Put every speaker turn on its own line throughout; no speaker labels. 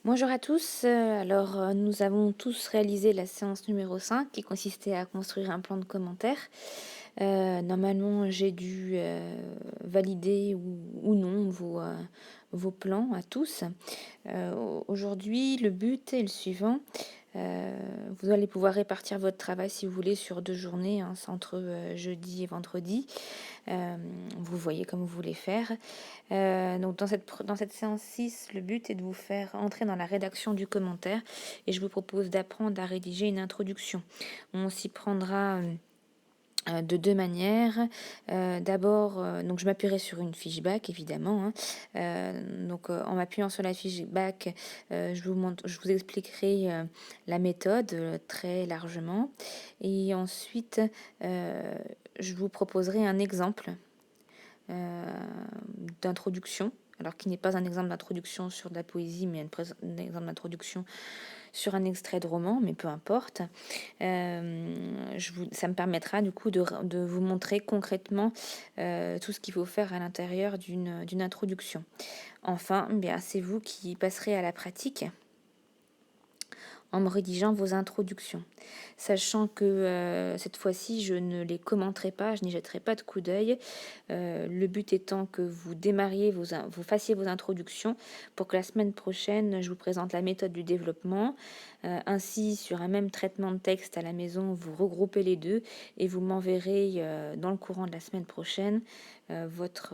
Bonjour à tous. Nous avons tous réalisé la séance numéro 5 qui consistait à construire un plan de commentaires. Normalement, j'ai dû valider ou non vos plans à tous. Aujourd'hui, le but est le suivant. Vous allez pouvoir répartir votre travail si vous voulez sur 2 journées, hein, c'est entre jeudi et vendredi. Euh, Vous voyez comme vous voulez faire. Donc dans cette séance 6, le but est de vous faire entrer dans la rédaction du commentaire et je vous propose d'apprendre à rédiger une introduction. On s'y prendra de deux manières. D'abord, donc je m'appuierai sur une fiche back évidemment, hein. En m'appuyant sur la fiche back, je vous expliquerai la méthode très largement et ensuite je vous proposerai un exemple euh, d'introduction, alors qui n'est pas un exemple d'introduction sur de la poésie, mais un exemple d'introduction sur un extrait de roman, mais peu importe. Ça me permettra du coup de vous montrer concrètement tout ce qu'il faut faire à l'intérieur d'une introduction. Enfin, bien, c'est vous qui passerez à la pratique en me rédigeant vos introductions. Sachant que cette fois-ci, je ne les commenterai pas, je n'y jetterai pas de coup d'œil. Le but étant que vous démarriez, vous fassiez vos introductions pour que la semaine prochaine, je vous présente la méthode du développement. Ainsi, sur un même traitement de texte à la maison, vous regroupez les deux et vous m'enverrez dans le courant de la semaine prochaine votre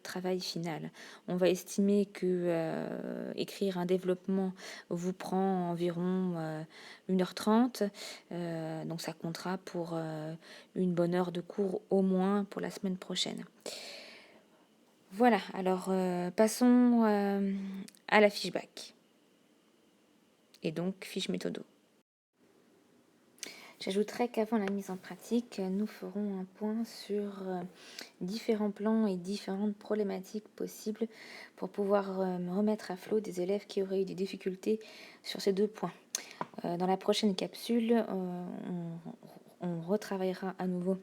travail final. On va estimer que écrire un développement vous prend environ 1h30, donc ça comptera pour une bonne heure de cours au moins pour la semaine prochaine. Voilà, alors passons à la fiche back et donc fiche méthodo. J'ajouterai qu'avant la mise en pratique, nous ferons un point sur différents plans et différentes problématiques possibles pour pouvoir me remettre à flot des élèves qui auraient eu des difficultés sur ces 2 points. Dans la prochaine capsule, on retravaillera à nouveau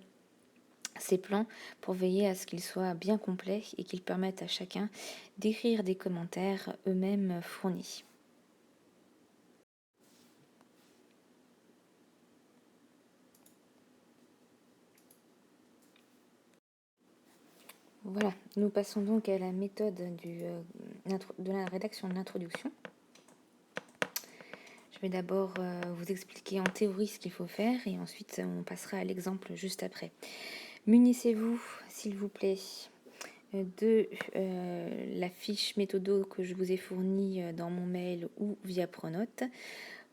ces plans pour veiller à ce qu'ils soient bien complets et qu'ils permettent à chacun d'écrire des commentaires eux-mêmes fournis. Voilà, nous passons donc à la méthode de la rédaction de l'introduction. Je vais d'abord vous expliquer en théorie ce qu'il faut faire et ensuite on passera à l'exemple juste après. Munissez-vous, s'il vous plaît, de la fiche méthodo que je vous ai fournie dans mon mail ou via Pronote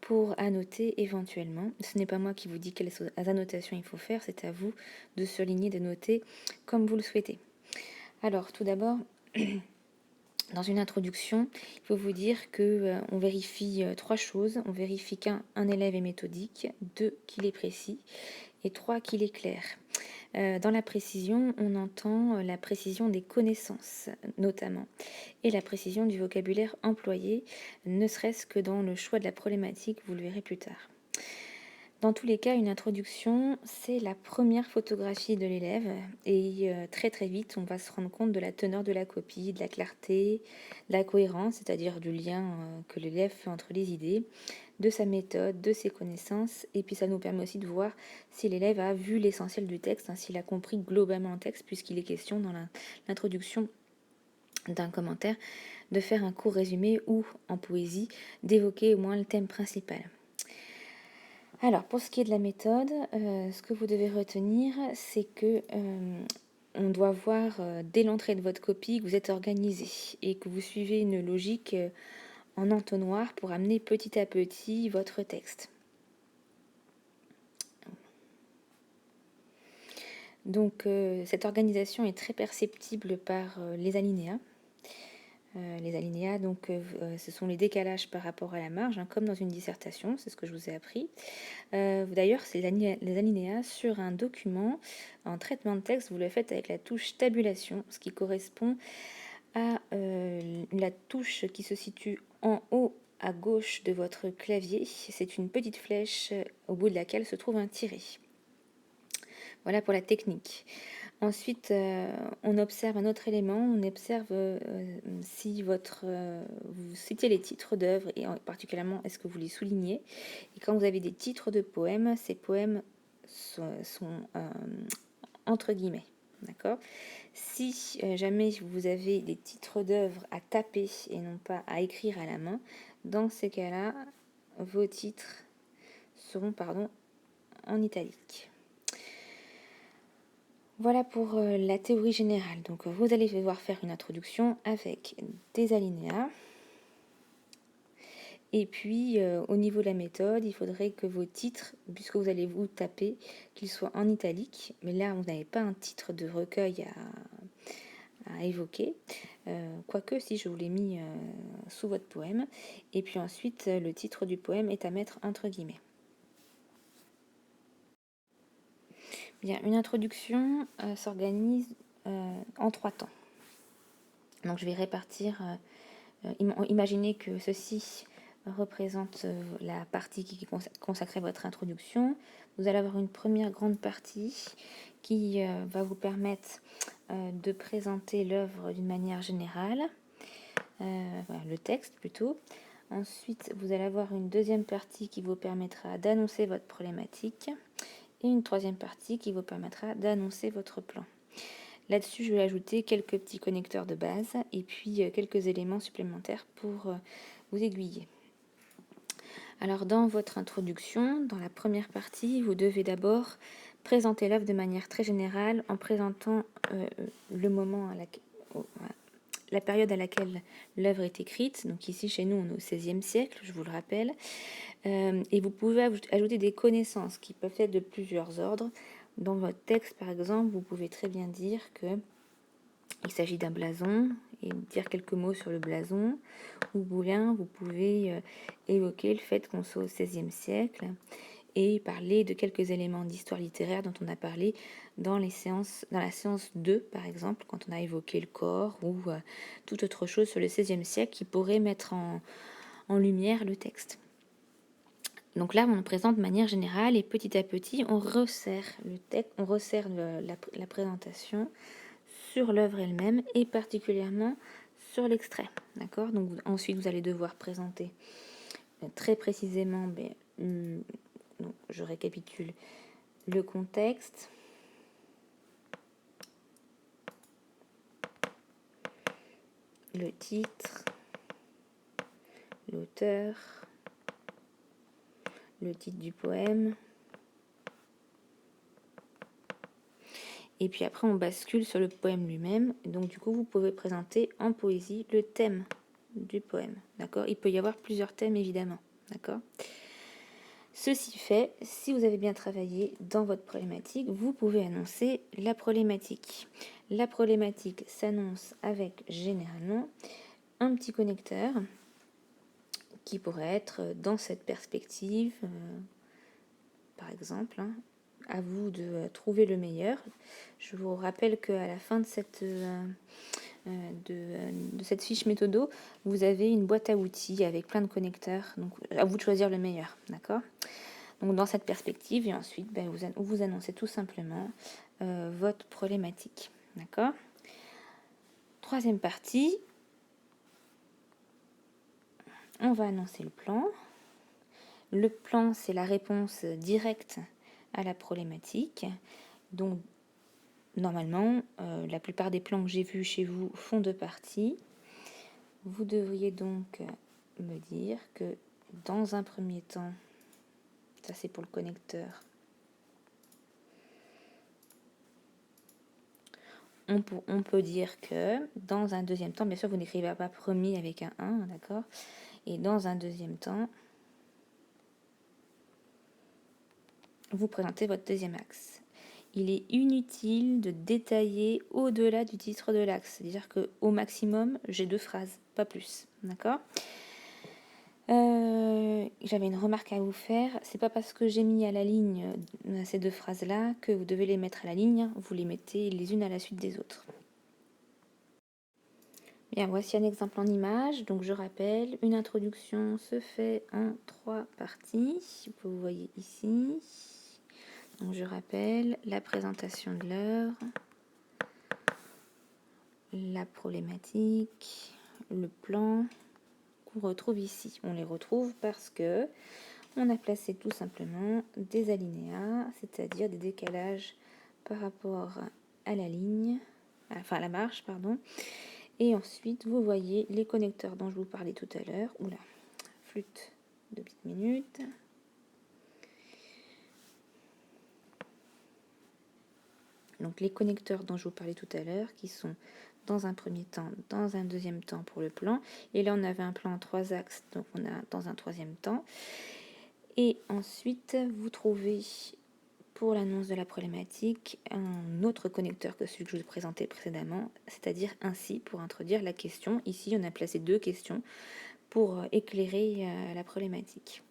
pour annoter éventuellement. Ce n'est pas moi qui vous dis quelles annotations il faut faire, c'est à vous de surligner, de noter comme vous le souhaitez. Alors, tout d'abord, dans une introduction, il faut vous dire que on vérifie 3 choses. On vérifie qu'un élève est méthodique, 2 qu'il est précis et 3 qu'il est clair. Dans la précision, on entend la précision des connaissances notamment et la précision du vocabulaire employé, ne serait-ce que dans le choix de la problématique, vous le verrez plus tard. Dans tous les cas, une introduction, c'est la première photographie de l'élève et très très vite, on va se rendre compte de la teneur de la copie, de la clarté, de la cohérence, c'est-à-dire du lien que l'élève fait entre les idées, de sa méthode, de ses connaissances, et puis ça nous permet aussi de voir si l'élève a vu l'essentiel du texte, hein, s'il a compris globalement le texte, puisqu'il est question dans l'introduction d'un commentaire de faire un court résumé ou, en poésie, d'évoquer au moins le thème principal. Alors, pour ce qui est de la méthode, ce que vous devez retenir, c'est que on doit voir dès l'entrée de votre copie que vous êtes organisé et que vous suivez une logique en entonnoir pour amener petit à petit votre texte. Donc, cette organisation est très perceptible par les alinéas. Les alinéas, donc, ce sont les décalages par rapport à la marge, hein, comme dans une dissertation, c'est ce que je vous ai appris. D'ailleurs, c'est les alinéas sur un document en traitement de texte, vous le faites avec la touche tabulation, ce qui correspond à la touche qui se situe en haut à gauche de votre clavier. C'est une petite flèche au bout de laquelle se trouve un tiret. Voilà pour la technique. Ensuite, on observe un autre élément, on observe si vous citez les titres d'œuvres et particulièrement est-ce que vous les soulignez. Et quand vous avez des titres de poèmes, ces poèmes sont entre guillemets. D'accord. Si jamais vous avez des titres d'œuvres à taper et non pas à écrire à la main, dans ces cas-là, vos titres seront en italique. Voilà pour la théorie générale. Donc vous allez devoir faire une introduction avec des alinéas. Et puis au niveau de la méthode, il faudrait que vos titres, puisque vous allez vous taper, qu'ils soient en italique. Mais là, vous n'avez pas un titre de recueil à évoquer. Quoique si je vous l'ai mis sous votre poème. Et puis ensuite, le titre du poème est à mettre entre guillemets. Bien, une introduction s'organise en 3 temps. Donc je vais répartir, imaginez que ceci représente la partie qui est consacrée à votre introduction. Vous allez avoir une première grande partie qui va vous permettre de présenter l'œuvre d'une manière générale, voilà, le texte plutôt. Ensuite, vous allez avoir une deuxième partie qui vous permettra d'annoncer votre problématique et une troisième partie qui vous permettra d'annoncer votre plan. Là-dessus, je vais ajouter quelques petits connecteurs de base et puis quelques éléments supplémentaires pour vous aiguiller. Alors, dans votre introduction, dans la première partie, vous devez d'abord présenter l'œuvre de manière très générale en présentant le moment la période à laquelle l'œuvre est écrite. Donc ici, chez nous, on est au XVIe siècle, je vous le rappelle. Et vous pouvez ajouter des connaissances qui peuvent être de plusieurs ordres. Dans votre texte, par exemple, vous pouvez très bien dire qu'il s'agit d'un blason et dire quelques mots sur le blason. Ou bien, vous pouvez évoquer le fait qu'on soit au XVIe siècle et parler de quelques éléments d'histoire littéraire dont on a parlé dans la séance 2, par exemple, quand on a évoqué le corps ou toute autre chose sur le XVIe siècle qui pourrait mettre en lumière le texte. Donc là, on le présente de manière générale et petit à petit, on resserre le texte, on resserre la présentation sur l'œuvre elle-même et particulièrement sur l'extrait. D'accord. Donc ensuite, vous allez devoir présenter très précisément, donc, je récapitule, le contexte, le titre, l'auteur, le titre du poème. Et puis après, on bascule sur le poème lui-même. Donc du coup, vous pouvez présenter en poésie le thème du poème. D'accord. Il peut y avoir plusieurs thèmes, évidemment. D'accord. Ceci fait, si vous avez bien travaillé dans votre problématique, vous pouvez annoncer la problématique. La problématique s'annonce avec généralement un petit connecteur qui pourrait être dans cette perspective, par exemple. À vous de trouver le meilleur. Je vous rappelle qu'à la fin de cette fiche méthodo, vous avez une boîte à outils avec plein de connecteurs. Donc, à vous de choisir le meilleur, d'accord? Donc, dans cette perspective, et ensuite, vous annoncez tout simplement votre problématique, d'accord? Troisième partie, on va annoncer le plan. Le plan, c'est la réponse directe à la problématique. Donc, normalement, la plupart des plans que j'ai vus chez vous font 2 parties. Vous devriez donc me dire que dans un premier temps, ça c'est pour le connecteur, on peut dire que dans un deuxième temps, bien sûr vous n'écrivez pas premier avec un 1, d'accord? Et dans un deuxième temps, vous présentez votre deuxième axe. Il est inutile de détailler au-delà du titre de l'axe. C'est-à-dire qu'au maximum, j'ai 2 phrases, pas plus. D'accord ? J'avais une remarque à vous faire. C'est pas parce que j'ai mis à la ligne ces 2 phrases-là que vous devez les mettre à la ligne. Vous les mettez les unes à la suite des autres. Bien, voici un exemple en image. Donc, je rappelle, une introduction se fait en 3 parties, que vous voyez ici. Donc, je rappelle la présentation de l'œuvre, la problématique, le plan qu'on retrouve ici. On les retrouve parce que on a placé tout simplement des alinéas, c'est-à-dire des décalages par rapport à la ligne, enfin à la marche, pardon. Et ensuite, vous voyez les connecteurs dont je vous parlais tout à l'heure. Oula, flûte, 2 petites minutes. Donc les connecteurs dont je vous parlais tout à l'heure, qui sont dans un premier temps, dans un deuxième temps pour le plan. Et là, on avait un plan en 3 axes, donc on a dans un troisième temps. Et ensuite, vous trouvez, pour l'annonce de la problématique, un autre connecteur que celui que je vous ai présenté précédemment, c'est-à-dire ainsi pour introduire la question. Ici, on a placé 2 questions pour éclairer la problématique.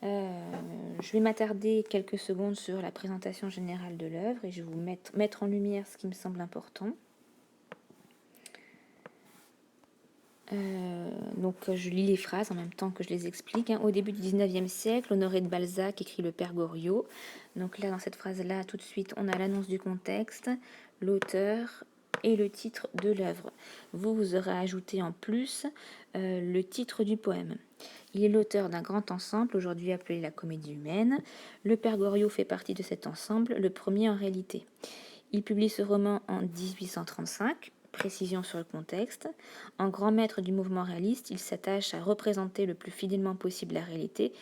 Je vais m'attarder quelques secondes sur la présentation générale de l'œuvre et je vais vous mettre en lumière ce qui me semble important. Donc je lis les phrases en même temps que je les explique. Au début du 19e siècle, Honoré de Balzac écrit le Père Goriot. Donc là, dans cette phrase-là, tout de suite, on a l'annonce du contexte, l'auteur et le titre de l'œuvre. Vous aurez ajouté en plus le titre du poème. Il est l'auteur d'un grand ensemble, aujourd'hui appelé la Comédie humaine. Le Père Goriot fait partie de cet ensemble, le premier en réalité. Il publie ce roman en 1835, précision sur le contexte. En grand maître du mouvement réaliste, il s'attache à représenter le plus fidèlement possible la réalité,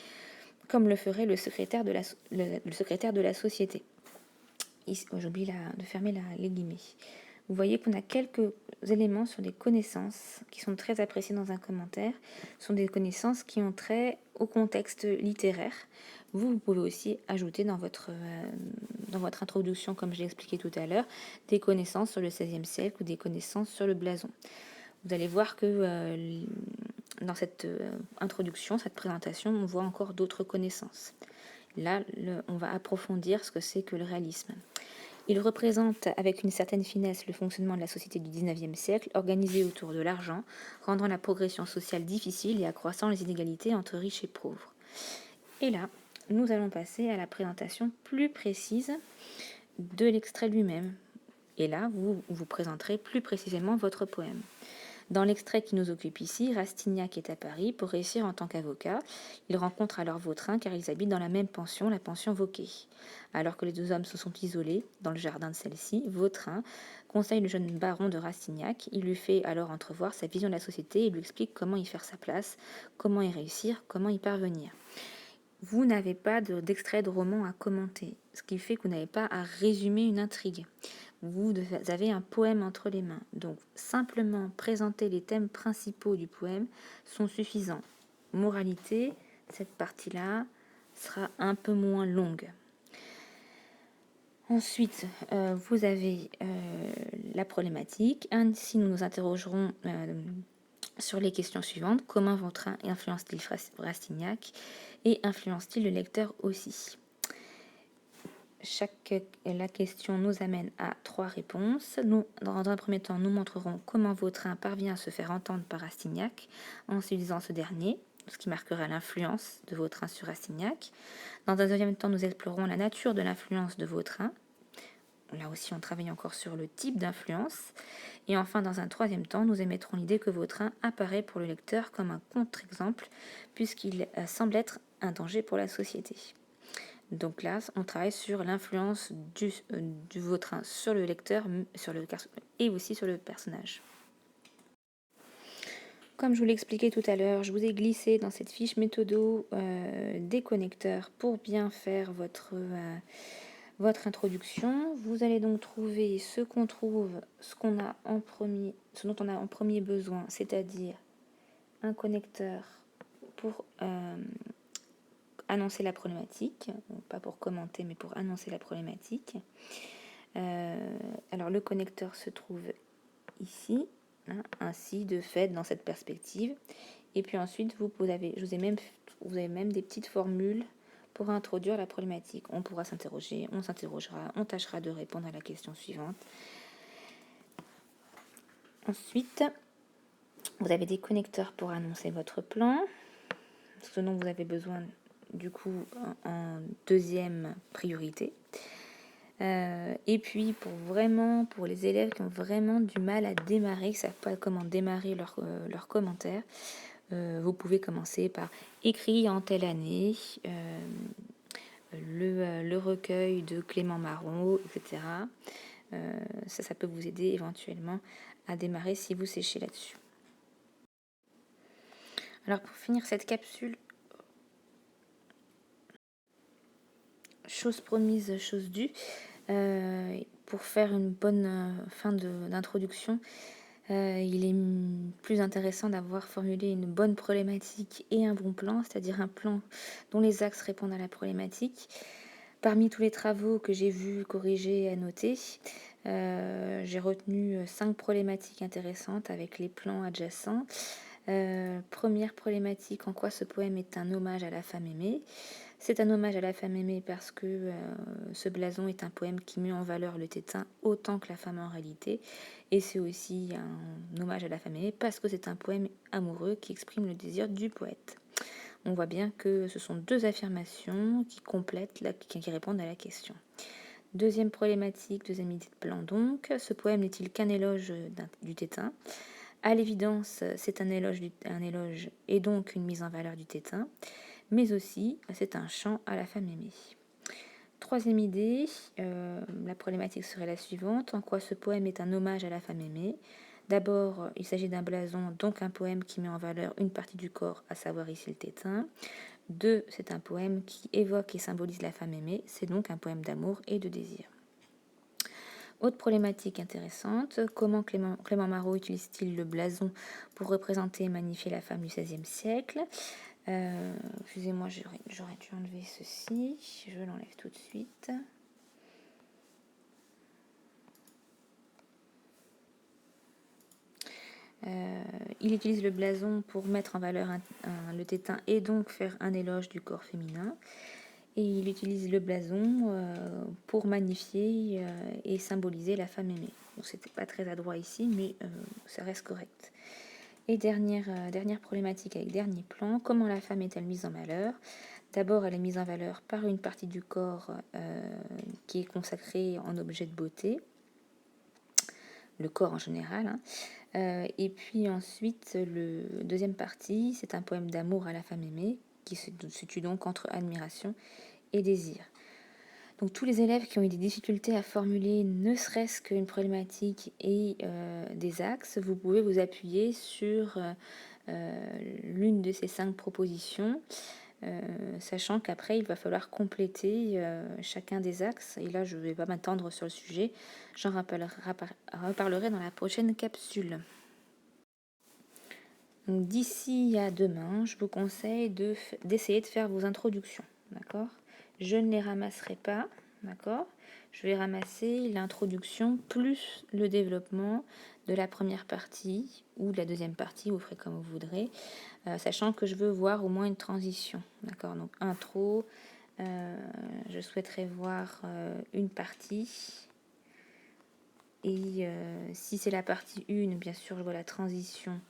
comme le ferait le secrétaire de la société. J'oublie de fermer les guillemets. Vous voyez qu'on a quelques éléments sur des connaissances qui sont très appréciées dans un commentaire. Ce sont des connaissances qui ont trait au contexte littéraire. Vous pouvez aussi ajouter dans votre introduction, comme je l'ai expliqué tout à l'heure, des connaissances sur le XVIe siècle ou des connaissances sur le blason. Vous allez voir que dans cette introduction, cette présentation, on voit encore d'autres connaissances. Là, on va approfondir ce que c'est que le réalisme. Il représente avec une certaine finesse le fonctionnement de la société du XIXe siècle, organisée autour de l'argent, rendant la progression sociale difficile et accroissant les inégalités entre riches et pauvres. Et là, nous allons passer à la présentation plus précise de l'extrait lui-même. Et là, vous présenterez plus précisément votre poème. Dans l'extrait qui nous occupe ici, Rastignac est à Paris pour réussir en tant qu'avocat. Il rencontre alors Vautrin car ils habitent dans la même pension, la pension Vauquet. Alors que les 2 hommes se sont isolés dans le jardin de celle-ci, Vautrin conseille le jeune baron de Rastignac. Il lui fait alors entrevoir sa vision de la société et lui explique comment y faire sa place, comment y réussir, comment y parvenir. Vous n'avez pas d'extrait de roman à commenter, ce qui fait que vous n'avez pas à résumer une intrigue. Vous avez un poème entre les mains, donc simplement présenter les thèmes principaux du poème sont suffisants. Moralité, cette partie-là sera un peu moins longue. Ensuite, vous avez la problématique. Ainsi, nous nous interrogerons sur les questions suivantes. Comment Vautrin influence-t-il Rastignac et influence-t-il le lecteur aussi? La question nous amène à 3 réponses. Dans un premier temps, nous montrerons comment Vautrin parvient à se faire entendre par Rastignac en utilisant ce dernier, ce qui marquera l'influence de Vautrin sur Rastignac. Dans un deuxième temps, nous explorerons la nature de l'influence de Vautrin. Là aussi, on travaille encore sur le type d'influence. Et enfin, dans un troisième temps, nous émettrons l'idée que Vautrin apparaît pour le lecteur comme un contre-exemple, puisqu'il semble être un danger pour la société. Donc là, on travaille sur l'influence du Vautrin sur le lecteur et aussi sur le personnage. Comme je vous l'expliquais tout à l'heure, je vous ai glissé dans cette fiche méthodo des connecteurs pour bien faire votre introduction. Vous allez donc trouver ce dont on a en premier besoin, c'est-à-dire un connecteur pour annoncer la problématique, pas pour commenter, mais pour annoncer la problématique. Alors le connecteur se trouve ici, ainsi de fait dans cette perspective. Et puis ensuite, vous avez même des petites formules pour introduire la problématique. On pourra s'interroger, on s'interrogera, on tâchera de répondre à la question suivante. Ensuite, vous avez des connecteurs pour annoncer votre plan, ce dont vous avez besoin du coup en deuxième priorité. Et puis pour les élèves qui ont vraiment du mal à démarrer, qui ne savent pas comment démarrer leurs commentaires, vous pouvez commencer par écrit en telle année, le recueil de Clément Marot, etc. Ça peut vous aider éventuellement à démarrer si vous séchez là-dessus. Alors pour finir cette capsule, chose promise, chose due, pour faire une bonne fin d'introduction, il est plus intéressant d'avoir formulé une bonne problématique et un bon plan, c'est-à-dire un plan dont les axes répondent à la problématique. Parmi tous les travaux que j'ai vus, corrigés et annotés, j'ai retenu 5 problématiques intéressantes avec les plans adjacents. Première problématique, en quoi ce poème est un hommage à la femme aimée. C'est un hommage à la femme aimée parce que ce blason est un poème qui met en valeur le tétin autant que la femme en réalité. Et c'est aussi un hommage à la femme aimée parce que c'est un poème amoureux qui exprime le désir du poète. On voit bien que ce sont 2 affirmations qui complètent, qui répondent à la question. Deuxième problématique, deuxième idée de plan donc, ce poème n'est-il qu'un éloge du tétin? À l'évidence, c'est un éloge et donc une mise en valeur du tétin, mais aussi c'est un chant à la femme aimée. Troisième idée, la problématique serait la suivante, en quoi ce poème est un hommage à la femme aimée? D'abord, il s'agit d'un blason, donc un poème qui met en valeur une partie du corps, à savoir ici le tétin. 2, c'est un poème qui évoque et symbolise la femme aimée, c'est donc un poème d'amour et de désir. Autre problématique intéressante, comment Clément Marot utilise-t-il le blason pour représenter et magnifier la femme du XVIe siècle? Excusez-moi, j'aurais dû enlever ceci, je l'enlève tout de suite. Il utilise le blason pour mettre en valeur le tétin et donc faire un éloge du corps féminin. Et il utilise le blason pour magnifier et symboliser la femme aimée. Bon, c'était pas très adroit ici, mais ça reste correct. Et dernière problématique avec dernier plan, comment la femme est-elle mise en valeur? D'abord, elle est mise en valeur par une partie du corps qui est consacrée en objet de beauté, le corps en général, hein. Et puis ensuite, le deuxième partie, c'est un poème d'amour à la femme aimée, qui se situe donc entre admiration et désir. Donc tous les élèves qui ont eu des difficultés à formuler ne serait-ce qu'une problématique et des axes, vous pouvez vous appuyer sur l'une de ces 5 propositions, sachant qu'après il va falloir compléter chacun des axes. Et là je ne vais pas m'attendre sur le sujet, j'en reparlerai dans la prochaine capsule. Donc d'ici à demain, je vous conseille d'essayer de faire vos introductions, d'accord? Je ne les ramasserai pas, d'accord? Je vais ramasser l'introduction plus le développement de la première partie ou de la deuxième partie, vous ferez comme vous voudrez, sachant que je veux voir au moins une transition, d'accord? Donc intro, je souhaiterais voir une partie. Et si c'est la partie 1, bien sûr, je vois la transition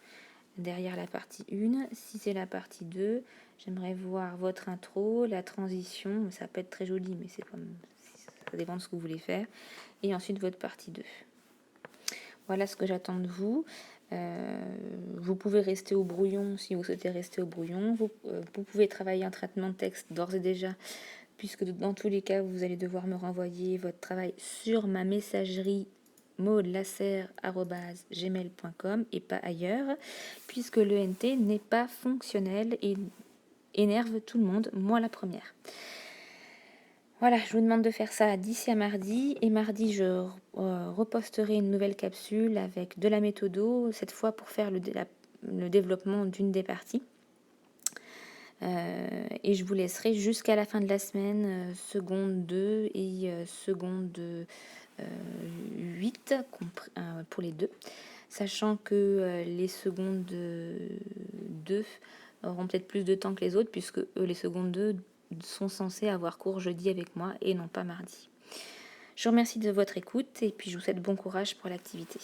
derrière la partie 1. Si c'est la partie 2, j'aimerais voir votre intro, la transition, ça peut être très joli, mais c'est comme ça dépend de ce que vous voulez faire, et ensuite votre partie 2. Voilà ce que j'attends de vous. Vous pouvez rester au brouillon si vous souhaitez rester au brouillon. Vous pouvez travailler en traitement de texte d'ores et déjà, puisque dans tous les cas, vous allez devoir me renvoyer votre travail sur ma messagerie maudelacerre@gmail.com et pas ailleurs, puisque l'ENT n'est pas fonctionnel et énerve tout le monde, moi la première. Voilà, je vous demande de faire ça d'ici à mardi, et mardi je reposterai une nouvelle capsule avec de la méthodo, cette fois pour faire le développement d'une des parties. Et je vous laisserai jusqu'à la fin de la semaine, seconde 2 et seconde 8 pour les deux, sachant que les secondes 2 auront peut-être plus de temps que les autres, puisque les secondes 2 sont censés avoir cours jeudi avec moi et non pas mardi. Je vous remercie de votre écoute et puis je vous souhaite bon courage pour l'activité.